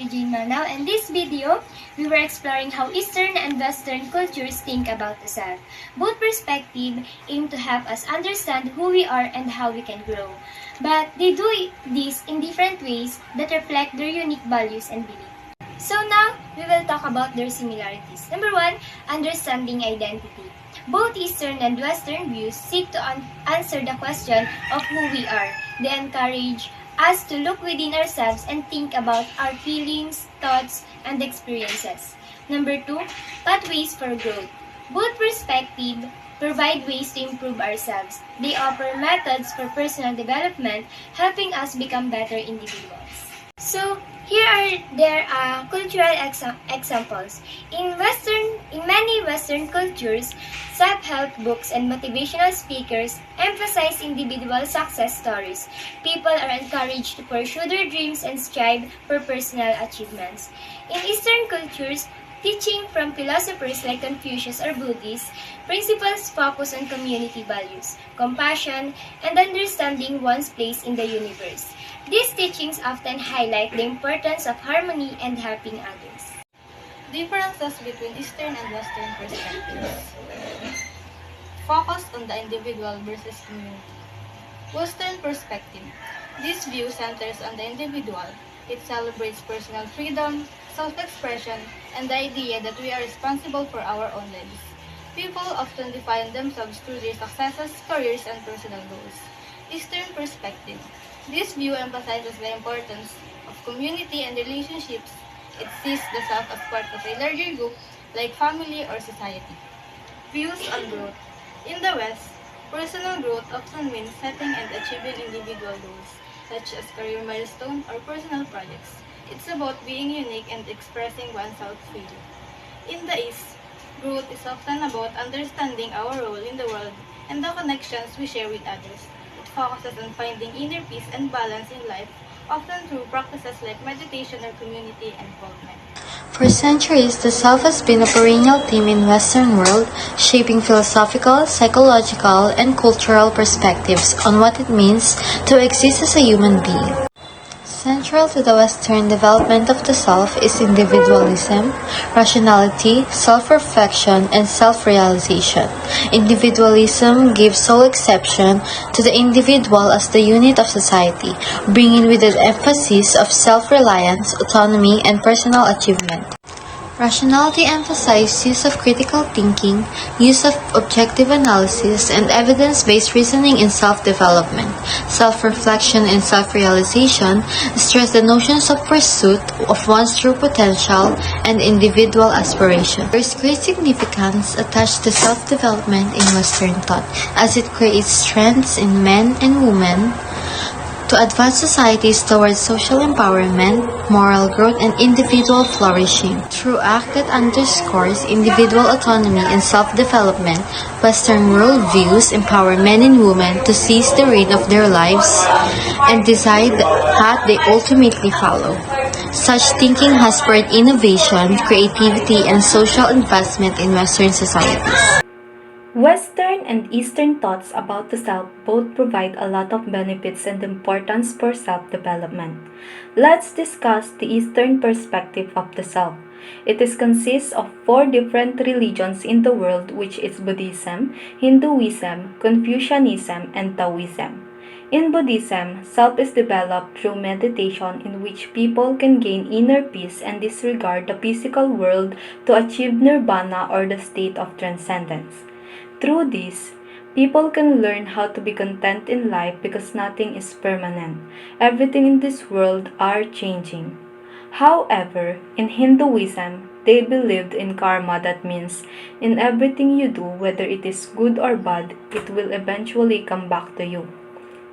Regine Manao, and this video, we were exploring how Eastern and Western cultures think about the self. Both perspectives aim to help us understand who we are and how we can grow. But they do this in different ways that reflect their unique values and beliefs. So now, we will talk about their similarities. Number one, understanding identity. Both Eastern and Western views seek to answer the question of who we are. They encourage us to look within ourselves and think about our feelings, thoughts, and experiences. Number two, pathways for growth. Both perspectives provide ways to improve ourselves. They offer methods for personal development, helping us become better individuals. So, here are their cultural examples. In many Western cultures, self-help books and motivational speakers emphasize individual success stories. People are encouraged to pursue their dreams and strive for personal achievements. In Eastern cultures, teaching from philosophers like Confucius or Buddhists, principles focus on community values, compassion, and understanding one's place in the universe. These teachings often highlight the importance of harmony and helping others. Differences between Eastern and Western perspectives. Focus on the individual versus community. Western perspective. This view centers on the individual. It celebrates personal freedom, self-expression, and the idea that we are responsible for our own lives. People often define themselves through their successes, careers, and personal goals. Eastern perspective. This view emphasizes the importance of community and relationships. It sees the self as part of a larger group, like family or society. Views on growth. In the West, personal growth often means setting and achieving individual goals, such as career milestones or personal projects. It's about being unique and expressing oneself freely. In the East, growth is often about understanding our role in the world and the connections we share with others. It focuses on finding inner peace and balance in life, often through practices like meditation or community involvement. For centuries, the self has been a perennial theme in Western world, shaping philosophical, psychological, and cultural perspectives on what it means to exist as a human being. Central to the Western development of the self is individualism, rationality, self-reflection, and self-realization. Individualism gives sole exception to the individual as the unit of society, bringing with it emphasis of self-reliance, autonomy, and personal achievement. Rationality emphasizes use of critical thinking, use of objective analysis, and evidence-based reasoning in self-development. Self-reflection and self-realization stress the notions of pursuit of one's true potential and individual aspiration. There is great significance attached to self-development in Western thought, as it creates strengths in men and women to advance societies towards social empowerment, moral growth, and individual flourishing. Through act that underscores individual autonomy and self-development, Western worldviews empower men and women to seize the reign of their lives and decide the path they ultimately follow. Such thinking has spurred innovation, creativity, and social investment in Western societies. Western and Eastern thoughts about the self both provide a lot of benefits and importance for self-development. Let's discuss the Eastern perspective of the self. It consists of 4 different religions in the world, which is Buddhism, Hinduism, Confucianism, and Taoism. In Buddhism, self is developed through meditation in which people can gain inner peace and disregard the physical world to achieve nirvana or the state of transcendence. Through this, people can learn how to be content in life because nothing is permanent. Everything in this world are changing. However, in Hinduism, they believed in karma, that means in everything you do, whether it is good or bad, it will eventually come back to you.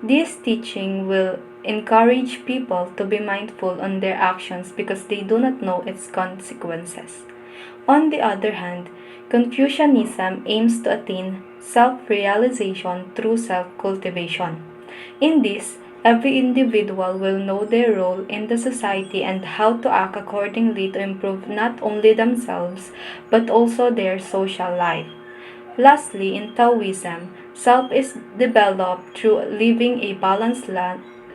This teaching will encourage people to be mindful on their actions because they do not know its consequences. On the other hand, Confucianism aims to attain self-realization through self-cultivation. In this, every individual will know their role in the society and how to act accordingly to improve not only themselves but also their social life. Lastly, in Taoism, self is developed through living a balanced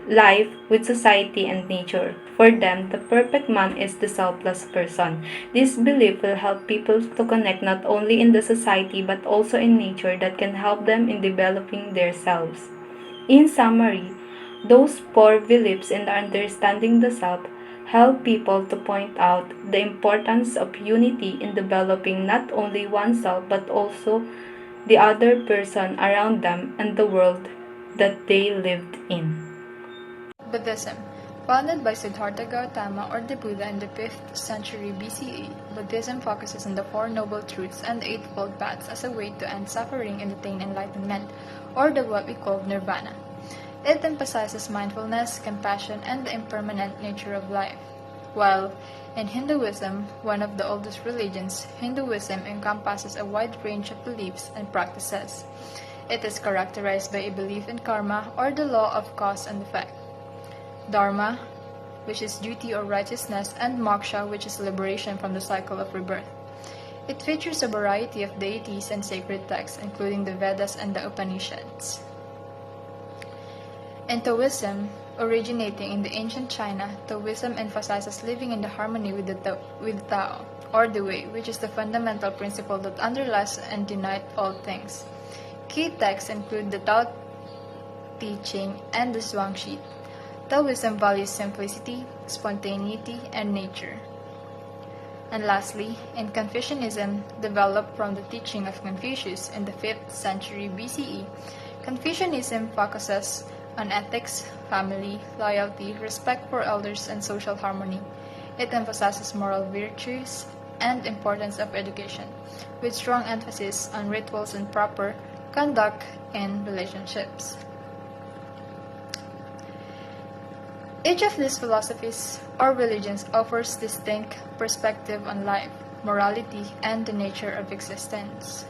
life with society and nature. For them, the perfect man is the selfless person. This belief will help people to connect not only in the society but also in nature that can help them in developing themselves. In summary, those four beliefs in understanding the self help people to point out the importance of unity in developing not only oneself but also the other person around them and the world that they lived in. Buddhism. Founded by Siddhartha Gautama or the Buddha in the 5th century BCE, Buddhism focuses on the Four Noble Truths and the Eightfold Paths as a way to end suffering and attain enlightenment, or the what we call nirvana. It emphasizes mindfulness, compassion, and the impermanent nature of life. While in Hinduism, one of the oldest religions, Hinduism encompasses a wide range of beliefs and practices. It is characterized by a belief in karma or the law of cause and effect, dharma, which is duty or righteousness, and moksha, which is liberation from the cycle of rebirth. It features a variety of deities and sacred texts, including the Vedas and the Upanishads. In Taoism, originating in the ancient China, Taoism emphasizes living in the harmony with Tao, or the Way, which is the fundamental principle that underlies and unites all things. Key texts include the Tao Te Ching and the Zhuangzi. Taoism values simplicity, spontaneity, and nature. And lastly, in Confucianism, developed from the teaching of Confucius in the 5th century BCE, Confucianism focuses on ethics, family, loyalty, respect for elders, and social harmony. It emphasizes moral virtues and importance of education, with strong emphasis on rituals and proper conduct in relationships. Each of these philosophies or religions offers distinct perspective on life, morality, and the nature of existence.